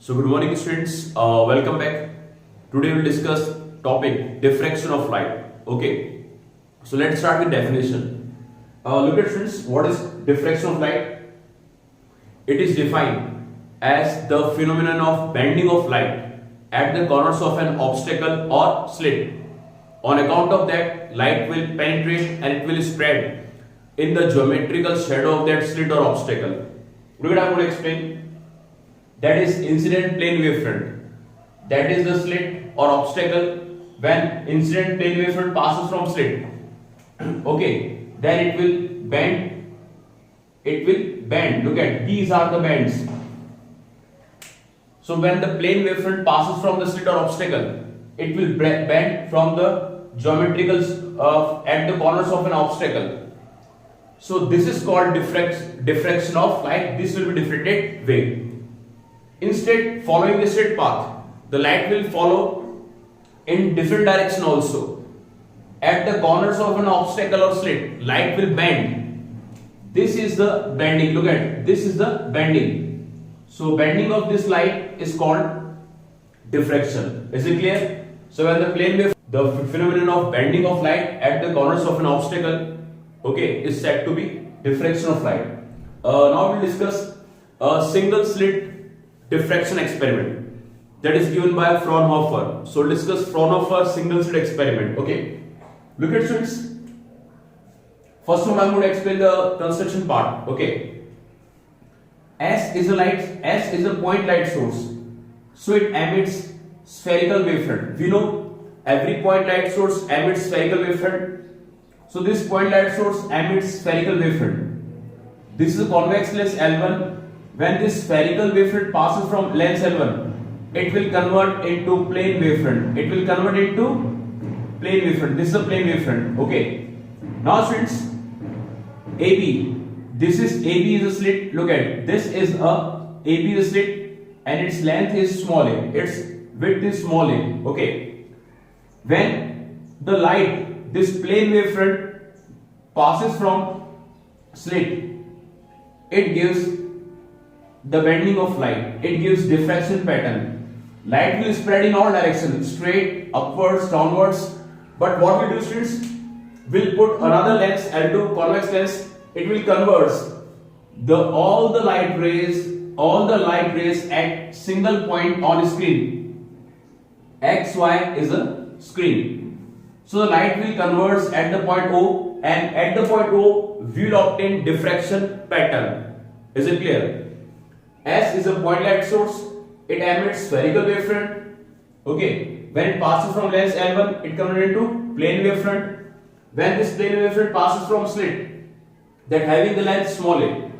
So good morning students, welcome back. Today we'll discuss topic diffraction of light. Okay, so let's start with definition. Look at students, what is diffraction of light? It is defined as the phenomenon of bending of light at the corners of an obstacle or slit. On account of that, light will penetrate and it will spread in the geometrical shadow of that slit or obstacle. Look at, I'm going to explain. That is incident plane wavefront. That is the slit or obstacle. When incident plane wavefront passes from slit, okay, then it will bend. It will bend. Look at, these are the bends. So when the plane wavefront passes from the slit or obstacle, it will bend from the geometrical at the corners of an obstacle. So this is called diffraction of light. This will be diffracted wave. Instead, following the straight path, the light will follow in different direction also. At the corners of an obstacle or slit, light will bend. This is the bending. Look at, this is the bending. So bending of this light is called diffraction. Is it clear? So when the plane wave, the phenomenon of bending of light at the corners of an obstacle, okay, is said to be diffraction of light. Now we'll discuss a single slit diffraction experiment that is given by Fraunhofer. So we'll discuss Fraunhofer single slit experiment. Okay, look at students. First of all, I'm going to explain the construction part. Okay, S is a point light source, so it emits spherical wavefront. We know every point light source emits spherical wavefront. So this point light source emits spherical wavefront. This is a convex lens L1. When this spherical wavefront passes from lens L1, it will convert into plane wavefront. It will convert into plane wavefront. This is a plane wavefront. Okay. Now students, AB. This is AB is a slit. Look at, this is a AB is a slit and its length is small a. Its width is small a. Okay. When the light, this plane wavefront passes from slit, it gives the bending of light. It gives diffraction pattern. Light will spread in all directions, straight, upwards, downwards. But what we do, students, we'll put another lens, L2 convex lens. It will converge all the light rays at single point on screen. XY is a screen. So the light will converge at the point O, and at the point O we will obtain diffraction pattern. Is it clear? S is a point light source. It emits spherical wavefront. Okay. When it passes from lens L1, it converts into plane wavefront. When this plane wavefront passes from slit, that having the length small a,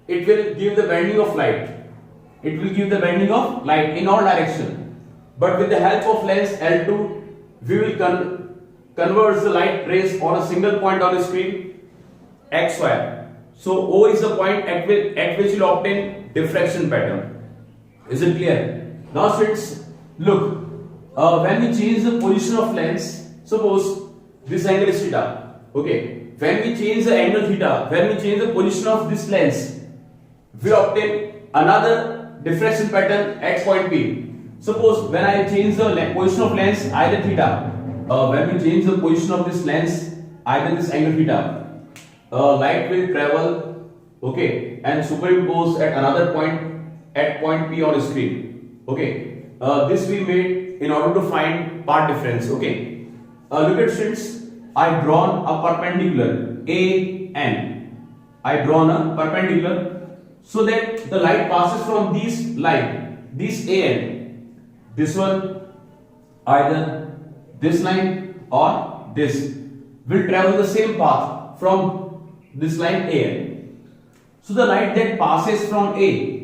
it will give the bending of light. It will give the bending of light in all direction. But with the help of lens L2, we will converge the light rays on a single point on the screen, XY. So O is the point at which we will obtain diffraction pattern. Is it clear? Now students, look, when we change the position of lens, suppose this angle is theta. Okay, when we change the angle theta, when we change the position of this lens, we obtain another diffraction pattern at point P. Suppose when I change the position of lens either theta, when we change the position of this lens either this angle theta, light will travel, okay, and superimpose at another point at point P on screen. Okay, this we made in order to find path difference. Okay, look at students, I drawn a perpendicular AN. I drawn a perpendicular so that the light passes from this line, this AN, this one, either this line or this, will travel the same path from this line AN. So the light that passes from A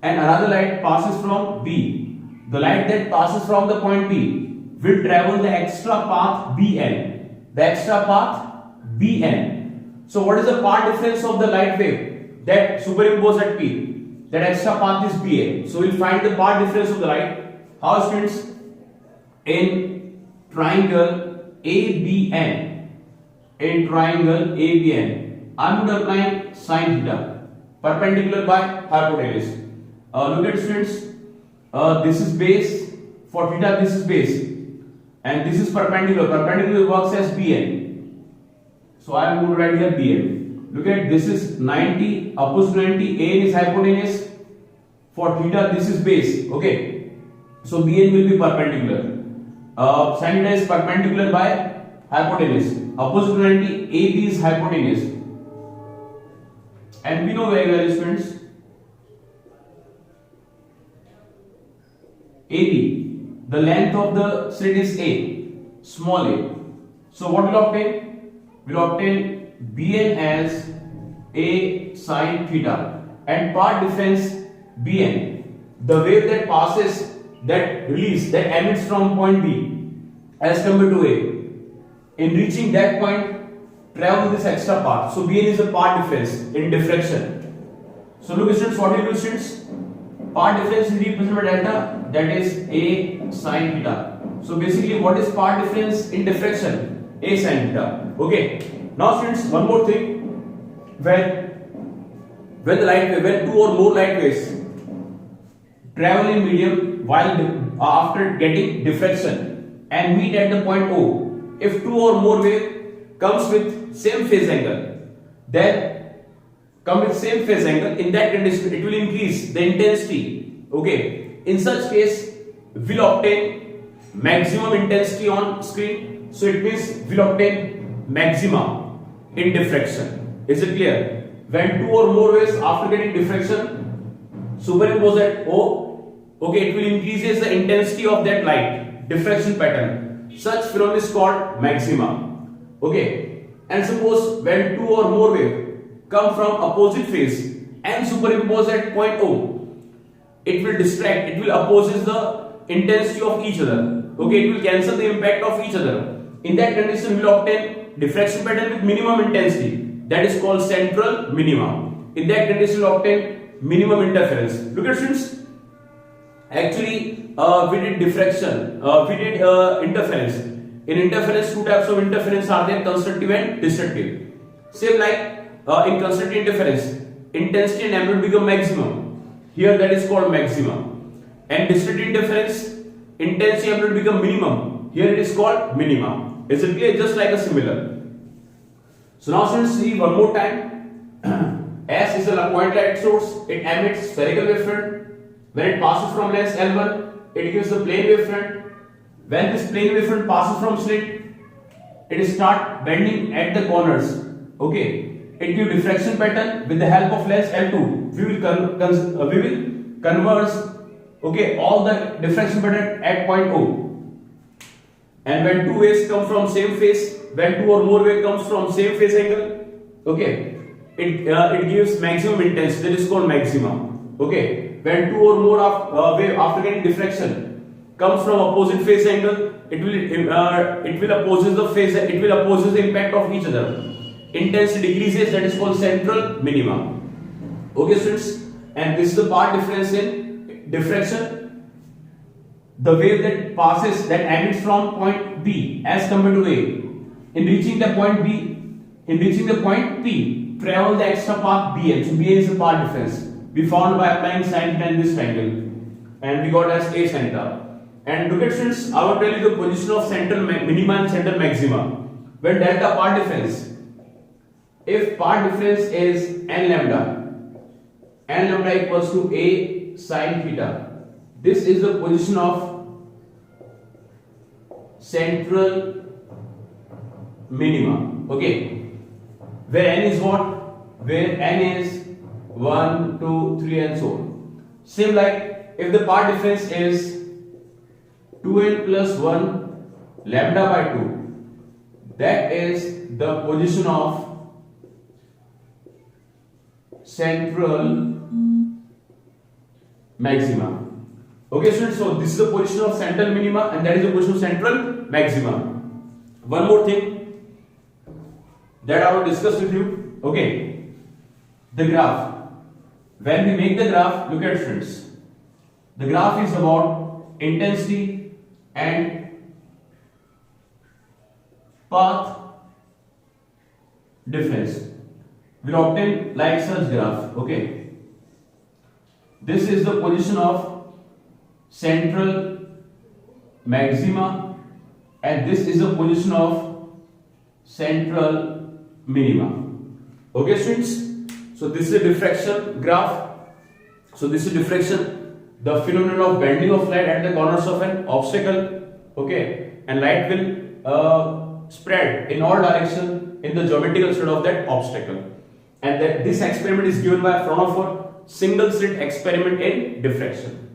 and another light passes from B, the light that passes from the point B will travel the extra path BN. The extra path BN. So what is the path difference of the light wave that superimposed at P? That extra path is BA. So we'll find the path difference of the light. How, students? In triangle ABN. In triangle ABN, I'm multiplying sin theta perpendicular by hypotenuse. Look at students, this is base, for theta this is base, and this is perpendicular. Perpendicular works as BN. So I am going to write here BN. Look at this is 90, opposite 90, AN is hypotenuse. For theta this is base. Okay. So BN will be perpendicular. Sin theta is perpendicular by hypotenuse. Opposite 90, AB is hypotenuse. And we know very well, students, AB, the length of the slit is A, small a. So what will obtain? We'll obtain BN as A sin theta, and part difference BN, the wave that passes, that release, that emits from point B as compared to A, in reaching that point travel this extra path. So BN is a path difference in diffraction. So look students, what we do students? Path difference is represented by delta, that is A sin theta. So basically what is path difference in diffraction? A sin theta. Okay. Now students, one more thing. When the light wave, when two or more light waves travel in medium while after getting diffraction and meet at the point O, if two or more wave comes with same phase angle, then in that condition it will increase the intensity. Okay, in such case we'll obtain maximum intensity on screen. So it means we'll obtain maxima in diffraction. Is it clear? When two or more waves after getting diffraction superimpose at O, okay, it will increases the intensity of that light diffraction pattern. Such phenomenon is called maxima. Okay. And suppose when two or more waves come from opposite phase and superimpose at point O, it will distract, it will opposes the intensity of each other. Okay, it will cancel the impact of each other. In that condition, we will obtain diffraction pattern with minimum intensity. That is called central minima. In that condition, we will obtain minimum interference. Look at students. Actually, we did diffraction, we did interference. In interference, two types of interference are there: constructive and destructive. Same like in constructive interference, intensity and amplitude become maximum. Here that is called maximum. And destructive interference, intensity and amplitude become minimum. Here it is called minima. Is it clear? Just like a similar. So now students, see one more time. S is a point light source. It emits spherical wavefront. When it passes from lens L1, it gives the plane wavefront. When this plane wavefront passes from slit, it start bending at the corners. Okay, it gives diffraction pattern. With the help of lens L2, we will converse. Okay, all the diffraction pattern at point O. And when two waves come from same phase, when two or more waves comes from same phase angle, okay, it gives maximum intensity. That is called maxima. Okay, when two or more wave after getting diffraction comes from opposite phase angle, it will opposes the phase, it will opposes the impact of each other. Intensity decreases, that is called central minima. Okay students, and this is the path difference in diffraction. The wave that passes, that emits from point B as compared to A, in reaching the point P, travel the extra path Bn. So Bn is the path difference we found by applying sin theta in this triangle, and we got as A sin theta. And look at students, I will tell you the position of central minima and central maxima. When delta path difference, if path difference is n lambda equals to A sin theta, this is the position of central minima. Okay, where n is what? Where n is 1, 2, 3 and so on. Same like if the path difference is 2n plus 1 lambda by 2, that is the position of central maxima. Okay students, so this is the position of central minima and that is the position of central maxima. One more thing that I will discuss with you. Okay, the graph. When we make the graph, look at students, the graph is about intensity and path difference. We will obtain like such graph. Okay, this is the position of central maxima, and this is the position of central minima. Okay students, so this is a diffraction graph. So this is diffraction, the phenomenon of bending of light at the corners of an obstacle. Okay, and light will spread in all direction in the geometrical state of that obstacle, and that this experiment is given by Fraunhofer single slit experiment in diffraction.